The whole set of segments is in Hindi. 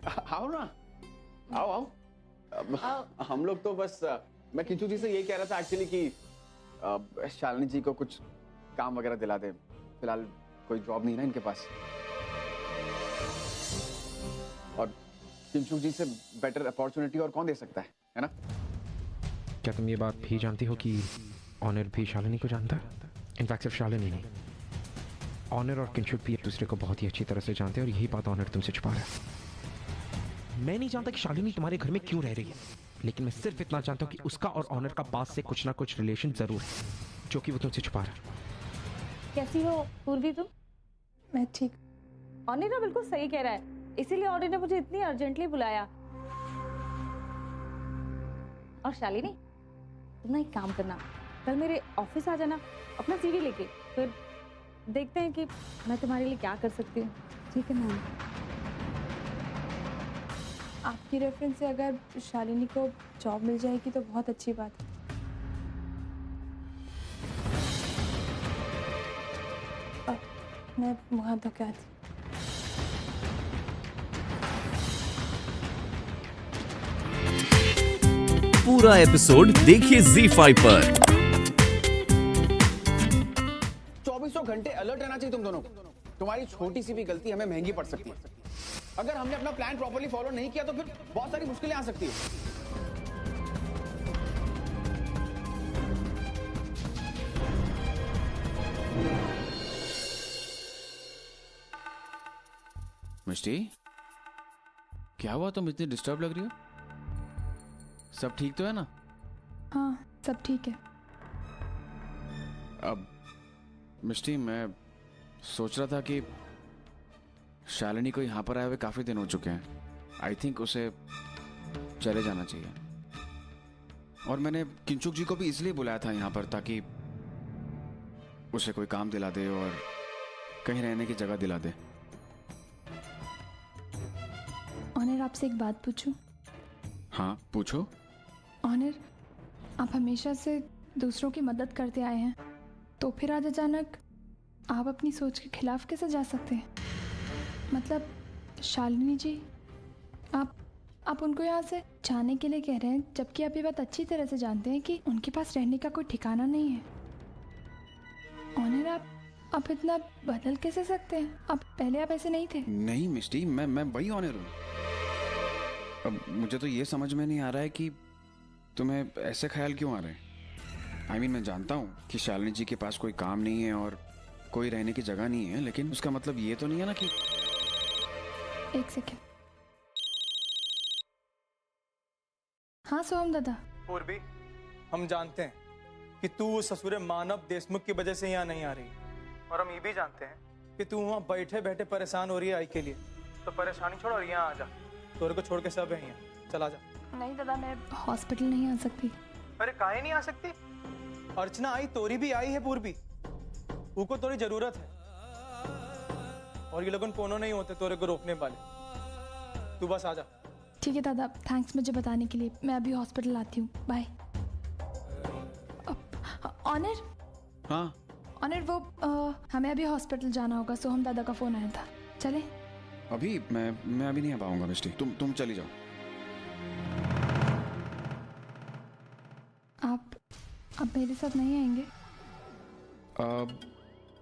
आओ ना, आओ आओ। हम लोग तो बस मैं किंचू जी से यही कह रहा था एक्चुअली कि शालिनी जी को कुछ काम वगैरह दिला दे। फिलहाल कोई जॉब नहीं ना इनके पास, और किंचू जी से बेटर अपॉर्चुनिटी और कौन दे सकता है ना? क्या तुम ये बात भी जानती हो कि ऑनर भी शालिनी को जानता है? इनफैक्ट सिर्फ शालिनी नहीं, ऑनर और किंचुक भी एक दूसरे को बहुत ही अच्छी तरह से जानते हैं, और यही बात ऑनर तुमसे छुपा रहा है। मैं नहीं जानता कि शालिनी तुम्हारे घर में क्यों रह रही है, लेकिन मैं सिर्फ इतना जानता हूँ कि उसका और ऑनर का पास से कुछ ना कुछ रिलेशन जरूर है, जो कि वो तुमसे छुपा रहा है। कैसी हो पूर्वी तुम? मैं ठीक। ऑनी ना बिल्कुल सही कह रहा है, इसीलिए ऑनी ने मुझे इतनी अर्जेंटली बुलाया। और शालिनी, तुम ना एक काम करना, कल मेरे ऑफिस आ जाना अपना सीवी लेके, फिर देखते हैं कि मैं तुम्हारे लिए क्या कर सकती हूँ। ठीक है मैम। आपकी रेफरेंस से अगर शालिनी को जॉब मिल जाएगी तो बहुत अच्छी बात है। मैं मुँह हाथ धो के आती। पूरा एपिसोड देखिए ZEE5 पर। 2400 घंटे अलर्ट रहना चाहिए तुम दोनों को। तुम्हारी छोटी सी भी गलती हमें महंगी पड़ सकती है। अगर हमने अपना प्लान प्रॉपर्ली फॉलो नहीं किया तो फिर बहुत सारी मुश्किलें आ सकती है। मिष्टी, क्या हुआ? तुम इतनी डिस्टर्ब लग रही हो। सब ठीक तो है ना? हाँ, सब ठीक है। अब मिष्टी, मैं सोच रहा था कि शालिनी को यहाँ पर आए हुए काफी दिन हो चुके हैं। आई थिंक उसे चले जाना चाहिए। और मैंने किंचुक जी को भी इसलिए बुलाया था यहाँ पर ताकि उसे कोई काम दिला दे और कहीं रहने की जगह दिला दे। ऑनर, आपसे एक बात पूछूं? हाँ, पूछो। ऑनर, आप हमेशा से दूसरों की मदद करते आए हैं, तो फिर आज अचानक आप अपनी सोच के खिलाफ कैसे जा सकते हैं? मतलब शालिनी जी, आप उनको यहाँ से जाने के लिए कह रहे हैं, जबकि आप ये बात अच्छी तरह से जानते हैं कि उनके पास रहने का कोई ठिकाना नहीं है। ऑनर, आप इतना बदल कैसे सकते हैं? पहले आप ऐसे नहीं थे। नहीं मिष्टी, मैं वही ऑनर हूँ। अब मुझे तो ये समझ में नहीं आ रहा है कि तुम्हें ऐसे ख्याल क्यों आ रहे हैं। I mean, मैं जानता हूँ कि शालिनी जी के पास कोई काम नहीं है और कोई रहने की जगह नहीं है, लेकिन उसका मतलब ये तो नहीं है ना कि... एक सेकेंड। हाँ सोहम दादा। पूर्वी, हम जानते हैं कि तू उस ससुरे मानव देशमुख की वजह से यहाँ नहीं आ रही, और हम ये भी जानते हैं कि तू वहाँ बैठे बैठे परेशान हो रही है आई के लिए। तो परेशानी छोड़ और यहाँ आ जा। तोरे को छोड़ के सब है यहाँ, चला जा। नहीं दादा, मैं हॉस्पिटल नहीं आ सकती। अरे काहे नहीं आ सकती? अर्चना आई, तोरी भी आई है पूर्वी। उनको तोरी जरूरत है, और ये लोगन कोनो नहीं होते तोरे को रोकने वाले। तू बस आ जा। ठीक है दादा, थैंक्स मुझे बताने के लिए। मैं अभी हॉस्पिटल आती हूँ, बाय। ऑनर। हाँ ऑनर, वो हमें अभी हॉस्पिटल जाना होगा। सोहम दादा का फोन आया था, चले? अभी मैं अभी नहीं आ पाऊंगा मिष्टी, तुम चली जाओ। आप मेरे साथ नहीं आएंगे?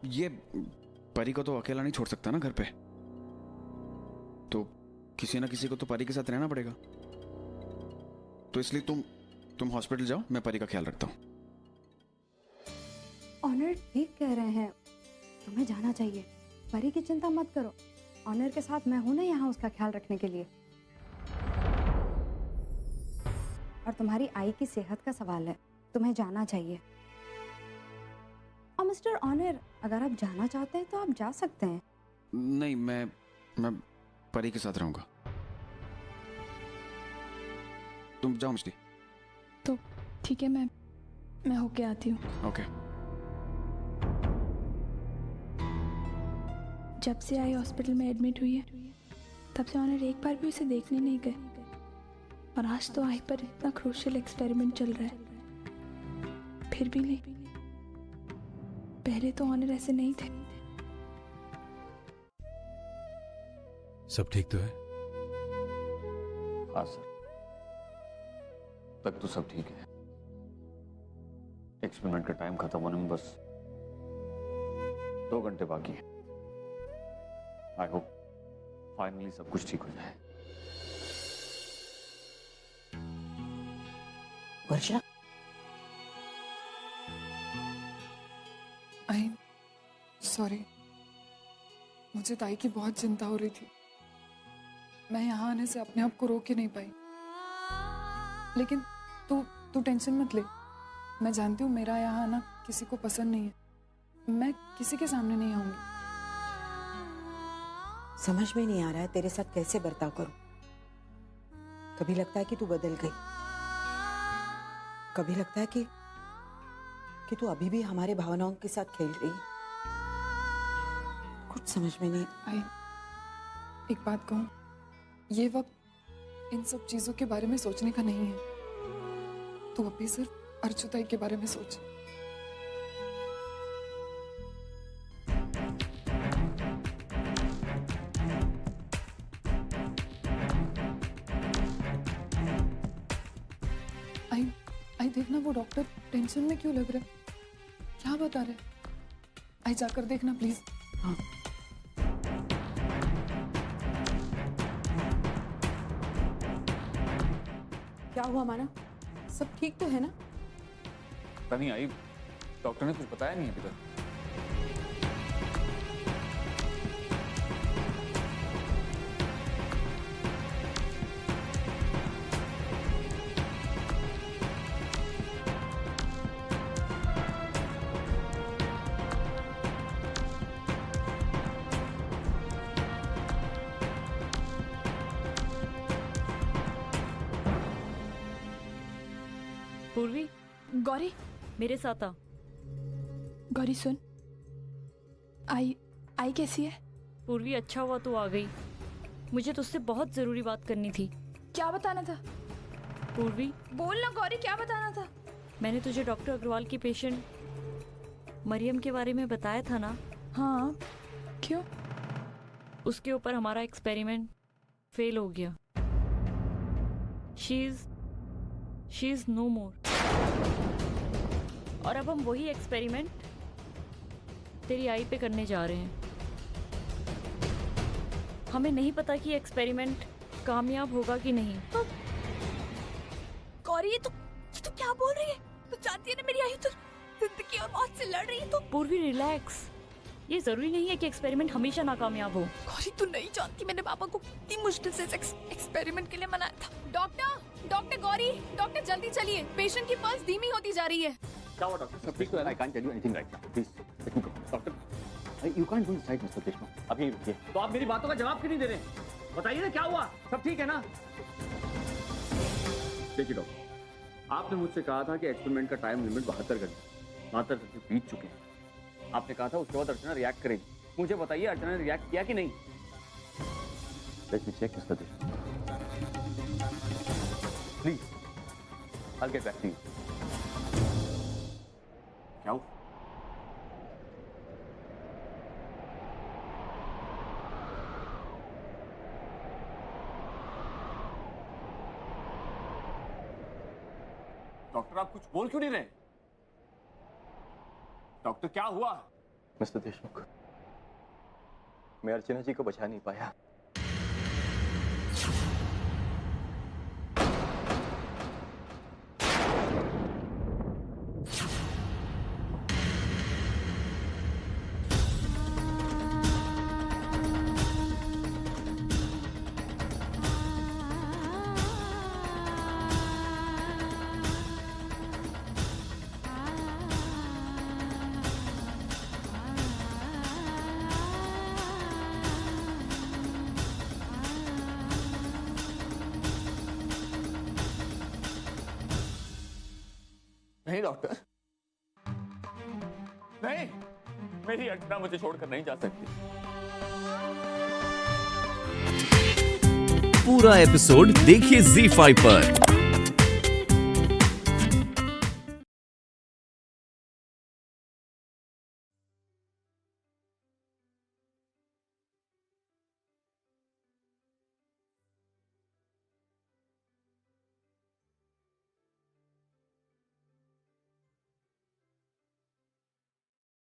ये परी को तो अकेला नहीं छोड़ सकता ना घर पे, तो किसी ना किसी को तो परी के साथ रहना पड़ेगा। तो इसलिए तुम हॉस्पिटल जाओ, मैं परी का ख्याल रखता हूँ। ऑनर ठीक कह रहे हैं, तुम्हें जाना चाहिए। परी की चिंता मत करो, ऑनर के साथ मैं हूं ना यहाँ उसका ख्याल रखने के लिए। और तुम्हारी आई की सेहत का सवाल है, तुम्हें जाना चाहिए। और मिस्टर ऑनर, अगर आप जाना चाहते हैं तो आप जा सकते हैं। नहीं, मैं परी के साथ रहूंगा। तुम जाओ मिष्टी। तो ठीक है, मैं होके आती हूँ। ओके। जब से आई हॉस्पिटल में एडमिट हुई है, तब से ऑनर एक बार भी उसे देखने नहीं गए, और आज तो आई पर इतना क्रूशियल एक्सपेरिमेंट चल रहा है, फिर भी नहीं। पहले तो ऑनर ऐसे नहीं थे। सब ठीक तो है? हाँ सर, तक तो सब ठीक है। एक्सपेरिमेंट का टाइम खत्म होने में बस 2 घंटे बाकी है। आई होप फाइनली सब कुछ ठीक हो जाए। वर्षा, आई सॉरी, मुझे ताई की बहुत चिंता हो रही थी। मैं यहाँ आने से अपने आप को रोक ही नहीं पाई। लेकिन तू टेंशन मत ले। मैं जानती हूँ मेरा यहाँ आना किसी को पसंद नहीं है। मैं किसी के सामने नहीं आऊंगी। समझ में नहीं आ रहा है तेरे साथ कैसे बर्ताव करूं। कभी लगता है कि तू बदल गई, कभी लगता है कि तू अभी भी हमारे भावनाओं के साथ खेल रही है। कुछ समझ में नहीं। आई एक बात कहूँ, ये वक्त इन सब चीजों के बारे में सोचने का नहीं है। तू अभी सिर्फ अर्जुताई के बारे में सोच। आई देखना, वो डॉक्टर टेंशन में क्यों लग रहा है? क्या बता रहे? आई जाकर देखना प्लीज। हाँ। क्या हुआ माना? सब ठीक तो है ना? पता नहीं आई, डॉक्टर ने कुछ बताया नहीं अभी तक। पूर्वी, गौरी, मेरे साथ आ। गौरी सुन, आई कैसी है? पूर्वी, अच्छा हुआ तू आ गई। मुझे तुझसे बहुत जरूरी बात करनी थी। क्या बताना था? पूर्वी बोल ना गौरी, क्या बताना था? मैंने तुझे डॉक्टर अग्रवाल की पेशेंट मरियम के बारे में बताया था ना? हाँ, क्यों? उसके ऊपर हमारा एक्सपेरिमेंट फेल हो गया। शी इज नो मोर। और अब हम वही एक्सपेरिमेंट तेरी आई पे करने जा रहे हैं। हमें नहीं पता कि एक्सपेरिमेंट कामयाब होगा कि नहीं। गौरी, ये तो क्या बोल रही है? तू जानती है ना मेरी आई तो जिंदगी और मौत से लड़ रही है। तो पूर्वी रिलैक्स, ये जरूरी नहीं है कि एक्सपेरिमेंट हमेशा नाकामयाब हो। गौरी, तू नहीं जानती मैंने पापा को कितनी मुश्किल से एक्सपेरिमेंट के लिए मनाया था। डॉक्टर गौरी, डॉक्टर जल्दी चलिए, पेशेंट की पल्स धीमी होती जा रही है। क्या हुआ डॉक्टर? सब ठीक तो है? I can't tell you anything right now. Please, let me go. Doctor, you can't go inside, Mr. Deshmukh. आप यहीं रुकिए। तो आप मेरी बातों का जवाब क्यों नहीं दे रहे? बताइए ना क्या हुआ? सब ठीक है ना? देखिए डॉक्टर, आपने मुझसे कहा था कि एक्सपेरिमेंट का टाइम लिमिट 72 घंटे 72 घंटे बीत चुके हैं। आपने कहा था उसके बाद अर्चना रिएक्ट करेगी। मुझे बताइए अर्चना ने रिएक्ट किया कि नहीं? Let me check mister Deshmukh, please. I'll get back to you. क्या हुआ? डॉक्टर, आप कुछ बोल क्यों नहीं रहे? डॉक्टर, क्या हुआ? मिस्टर देशमुख, मैं अर्चना जी को बचा नहीं पाया। नहीं डॉक्टर, नहीं, मेरी अर्चना मुझे छोड़कर नहीं जा सकती। पूरा एपिसोड देखिए ZEE5 पर।